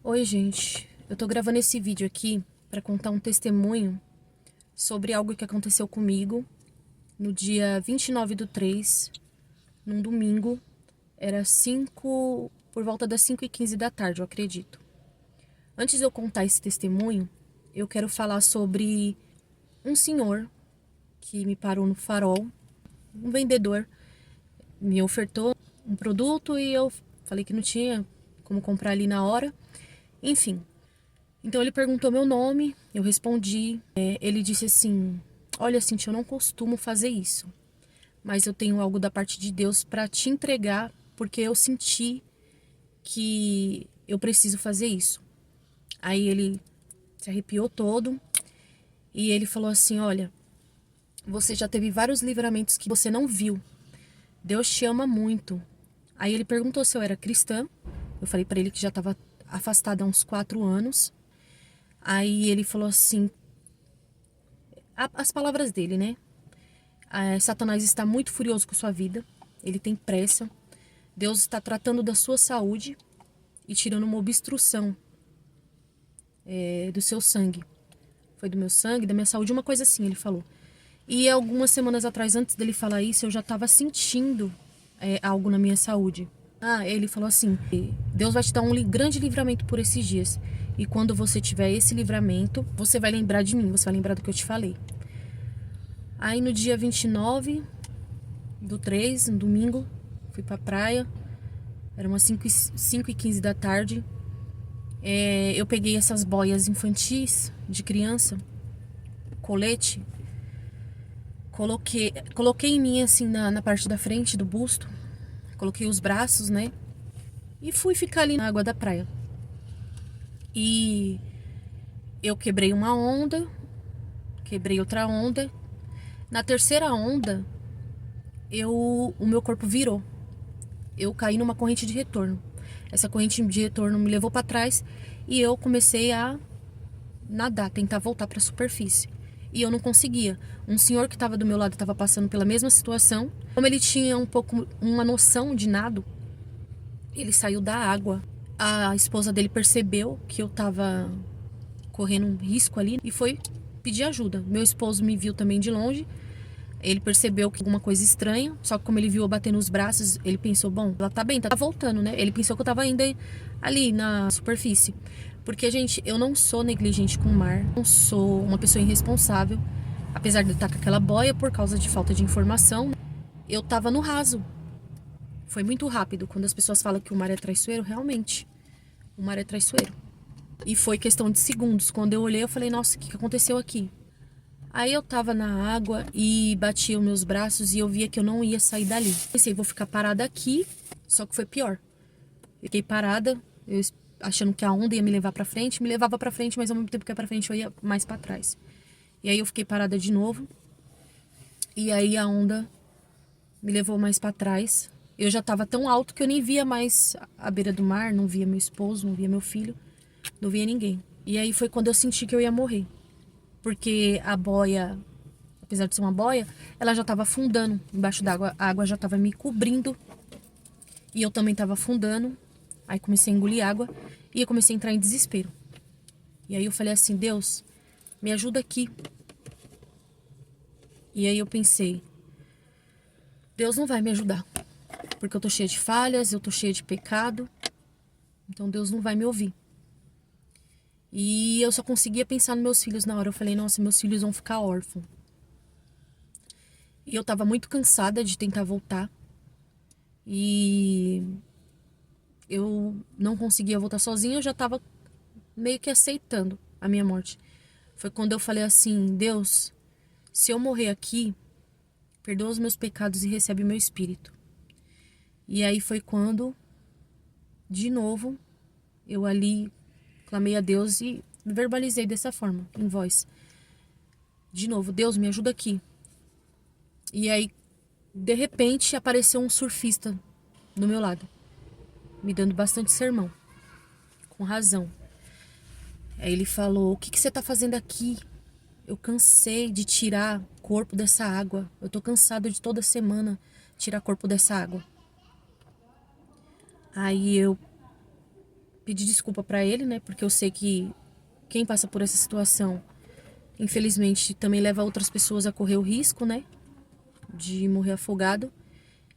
Oi, gente. Eu tô gravando esse vídeo aqui pra contar um testemunho sobre algo que aconteceu comigo no dia 29/3, num domingo. Era por volta das 5h15 da tarde, eu acredito. Antes de eu contar esse testemunho, eu quero falar sobre um senhor que me parou no farol. Um vendedor me ofertou um produto e eu falei que não tinha como comprar ali na hora. Enfim, então ele perguntou meu nome, eu respondi. Ele disse assim: olha, Cintia, eu não costumo fazer isso, mas eu tenho algo da parte de Deus para te entregar, porque eu senti que eu preciso fazer isso. Aí ele se arrepiou todo e ele falou assim: olha, você já teve vários livramentos que você não viu. Deus te ama muito. Aí ele perguntou se eu era cristã. Eu falei para ele que já estava afastada há uns 4 anos. Aí ele falou assim, as palavras dele, né? Satanás está muito furioso com sua vida. Ele tem pressa. Deus está tratando da sua saúde e tirando uma obstrução do seu sangue. Foi do meu sangue, da minha saúde, uma coisa assim, ele falou. E algumas semanas atrás, antes dele falar isso, eu já estava sentindo algo na minha saúde. Ele falou assim: Deus vai te dar um grande livramento por esses dias. E quando você tiver esse livramento, você vai lembrar de mim, você vai lembrar do que eu te falei. Aí no dia 29/3, no domingo, fui pra praia. Era umas 5h15 da tarde. Eu peguei essas boias infantis de criança, colete, coloquei em mim assim na parte da frente do busto, coloquei os braços, né? E fui ficar ali na água da praia. E eu quebrei uma onda, quebrei outra onda. Na terceira onda, o meu corpo virou. Eu caí numa corrente de retorno. Essa corrente de retorno me levou para trás e eu comecei a nadar, tentar voltar para a superfície. E eu não conseguia. Um senhor que estava do meu lado estava passando pela mesma situação. Como ele tinha uma noção de nado, ele saiu da água. A esposa dele percebeu que eu estava correndo um risco ali e foi pedir ajuda. Meu esposo me viu também de longe. Ele percebeu que alguma coisa estranha, só que como ele viu eu batendo os braços, ele pensou, bom, ela tá bem, tá voltando, né? Ele pensou que eu tava ainda ali na superfície. Porque, gente, eu não sou negligente com o mar, não sou uma pessoa irresponsável. Apesar de eu estar com aquela boia por causa de falta de informação, eu tava no raso. Foi muito rápido. Quando as pessoas falam que o mar é traiçoeiro, realmente, o mar é traiçoeiro. E foi questão de segundos. Quando eu olhei, eu falei, nossa, o que aconteceu aqui? Aí eu tava na água e batia os meus braços e eu via que eu não ia sair dali. Pensei, vou ficar parada aqui, só que foi pior. Eu fiquei parada, achando que a onda ia me levar pra frente, me levava pra frente, mas ao mesmo tempo que ia pra frente eu ia mais pra trás. E aí eu fiquei parada de novo. E aí a onda me levou mais pra trás. Eu já tava tão alto que eu nem via mais a beira do mar, não via meu esposo, não via meu filho, não via ninguém. E aí foi quando eu senti que eu ia morrer. Porque a boia, apesar de ser uma boia, ela já estava afundando embaixo d'água. A água já estava me cobrindo e eu também estava afundando. Aí comecei a engolir água e eu comecei a entrar em desespero. E aí eu falei assim, Deus, me ajuda aqui. E aí eu pensei, Deus não vai me ajudar, porque eu tô cheia de falhas, eu tô cheia de pecado, então Deus não vai me ouvir. E eu só conseguia pensar nos meus filhos na hora. Eu falei, nossa, meus filhos vão ficar órfãos. E eu tava muito cansada de tentar voltar. E eu não conseguia voltar sozinha, eu já tava meio que aceitando a minha morte. Foi quando eu falei assim, Deus, se eu morrer aqui, perdoa os meus pecados e recebe o meu espírito. E aí foi quando, de novo, eu ali clamei a Deus e verbalizei dessa forma, em voz. De novo, Deus, me ajuda aqui. E aí, de repente, apareceu um surfista do meu lado, me dando bastante sermão, com razão. Aí ele falou, o que você tá fazendo aqui? Eu cansei de tirar corpo dessa água. Eu tô cansado de toda semana tirar corpo dessa água. Aí eu pedir desculpa pra ele, né? Porque eu sei que quem passa por essa situação, infelizmente, também leva outras pessoas a correr o risco, né? De morrer afogado.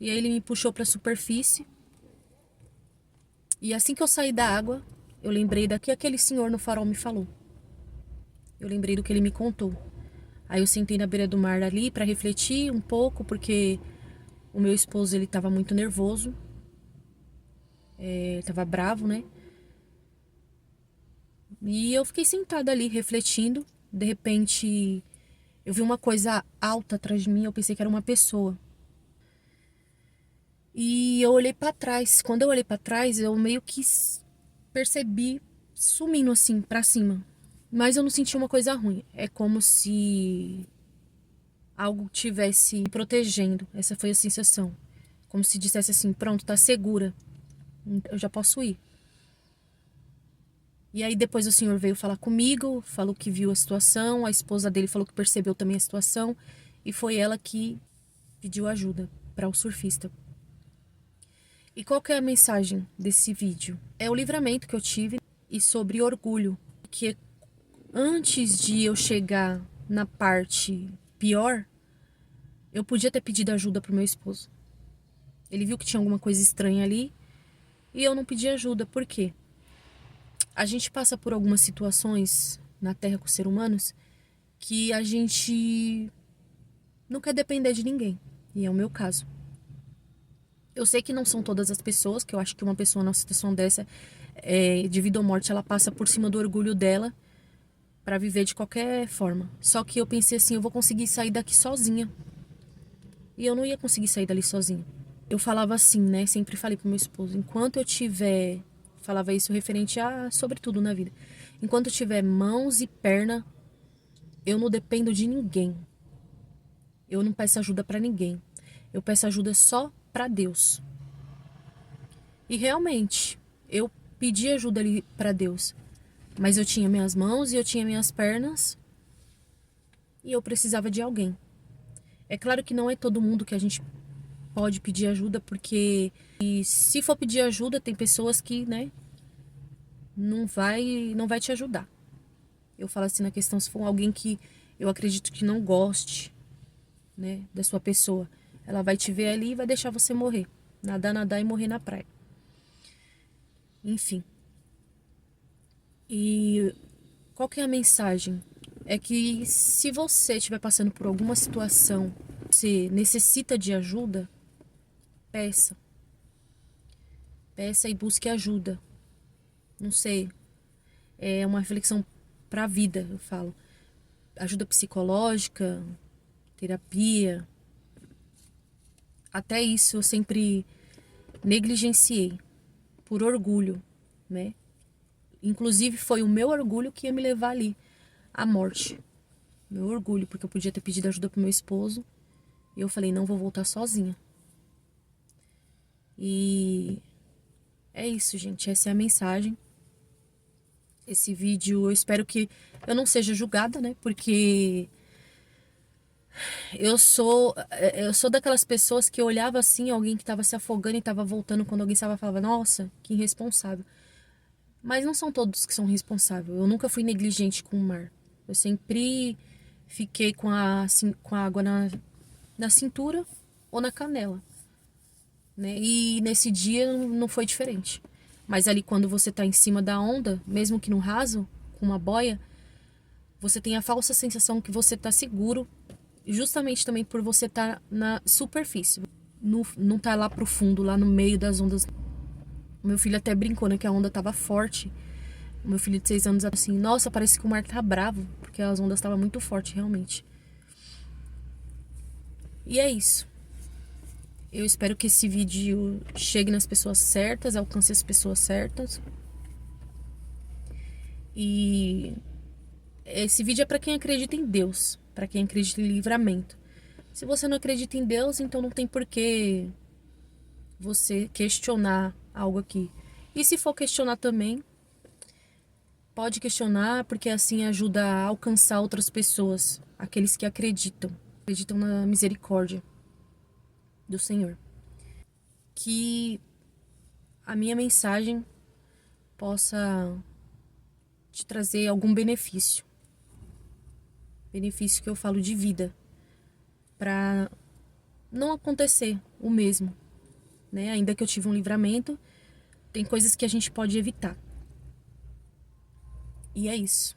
E aí ele me puxou pra superfície. E assim que eu saí da água, eu lembrei da que aquele senhor no farol me falou. Eu lembrei do que ele me contou. Aí eu sentei na beira do mar ali pra refletir um pouco, porque o meu esposo, ele tava muito nervoso. Tava bravo, né? E eu fiquei sentada ali, refletindo. De repente, eu vi uma coisa alta atrás de mim. Eu pensei que era uma pessoa. E eu olhei pra trás. Quando eu olhei pra trás, eu meio que percebi sumindo assim, pra cima. Mas eu não senti uma coisa ruim. É como se algo tivesse me protegendo. Essa foi a sensação. Como se dissesse assim, pronto, tá segura. Eu já posso ir. E aí depois o senhor veio falar comigo, falou que viu a situação, a esposa dele falou que percebeu também a situação e foi ela que pediu ajuda para o surfista. E qual que é a mensagem desse vídeo? É o livramento que eu tive e sobre orgulho, que antes de eu chegar na parte pior, eu podia ter pedido ajuda pro meu esposo. Ele viu que tinha alguma coisa estranha ali e eu não pedi ajuda. Por quê? A gente passa por algumas situações na Terra com os seres humanos que a gente não quer depender de ninguém. E é o meu caso. Eu sei que não são todas as pessoas, que eu acho que uma pessoa numa situação dessa, de vida ou morte, ela passa por cima do orgulho dela pra viver de qualquer forma. Só que eu pensei assim, eu vou conseguir sair daqui sozinha. E eu não ia conseguir sair dali sozinha. Eu falava assim, né? Sempre falei pro meu esposo, enquanto eu tiver... Falava isso referente a sobretudo na vida. Enquanto eu tiver mãos e perna, eu não dependo de ninguém. Eu não peço ajuda pra ninguém. Eu peço ajuda só pra Deus. E realmente, eu pedi ajuda ali pra Deus. Mas eu tinha minhas mãos e eu tinha minhas pernas. E eu precisava de alguém. É claro que não é todo mundo que a gente pode pedir ajuda, porque e se for pedir ajuda, tem pessoas que, né, não vai te ajudar. Eu falo assim na questão, se for alguém que eu acredito que não goste, né, da sua pessoa, ela vai te ver ali e vai deixar você morrer. Nadar e morrer na praia. Enfim. E qual que é a mensagem? É que se você estiver passando por alguma situação, você necessita de ajuda, peça. Peça e busque ajuda. Não sei. É uma reflexão pra vida, eu falo. Ajuda psicológica, terapia. Até isso eu sempre negligenciei por orgulho, né? Inclusive foi o meu orgulho que ia me levar ali à morte. Meu orgulho, porque eu podia ter pedido ajuda pro meu esposo. E eu falei, não vou voltar sozinha. E é isso, gente. Essa é a mensagem. Esse vídeo, eu espero que eu não seja julgada, né? Porque eu sou daquelas pessoas que olhava assim, alguém que estava se afogando e estava voltando, quando alguém estava falava, nossa, que irresponsável. Mas não são todos que são responsáveis. Eu nunca fui negligente com o mar. Eu sempre fiquei com a água na cintura ou na canela, né? E nesse dia não foi diferente. Mas ali quando você tá em cima da onda, mesmo que no raso, com uma boia, você tem a falsa sensação que você tá seguro, justamente também por você estar na superfície. Não tá lá pro fundo, lá no meio das ondas. O meu filho até brincou, né, que a onda tava forte. O meu filho de 6 anos assim, nossa, parece que o mar tá bravo, porque as ondas estavam muito fortes, realmente. E é isso. Eu espero que esse vídeo chegue nas pessoas certas, alcance as pessoas certas. E esse vídeo é para quem acredita em Deus, para quem acredita em livramento. Se você não acredita em Deus, então não tem por que você questionar algo aqui. E se for questionar também, pode questionar, porque assim ajuda a alcançar outras pessoas, aqueles que acreditam na misericórdia do Senhor. Que a minha mensagem possa te trazer algum benefício. Benefício que eu falo de vida, para não acontecer o mesmo, né? Ainda que eu tive um livramento, tem coisas que a gente pode evitar. E é isso.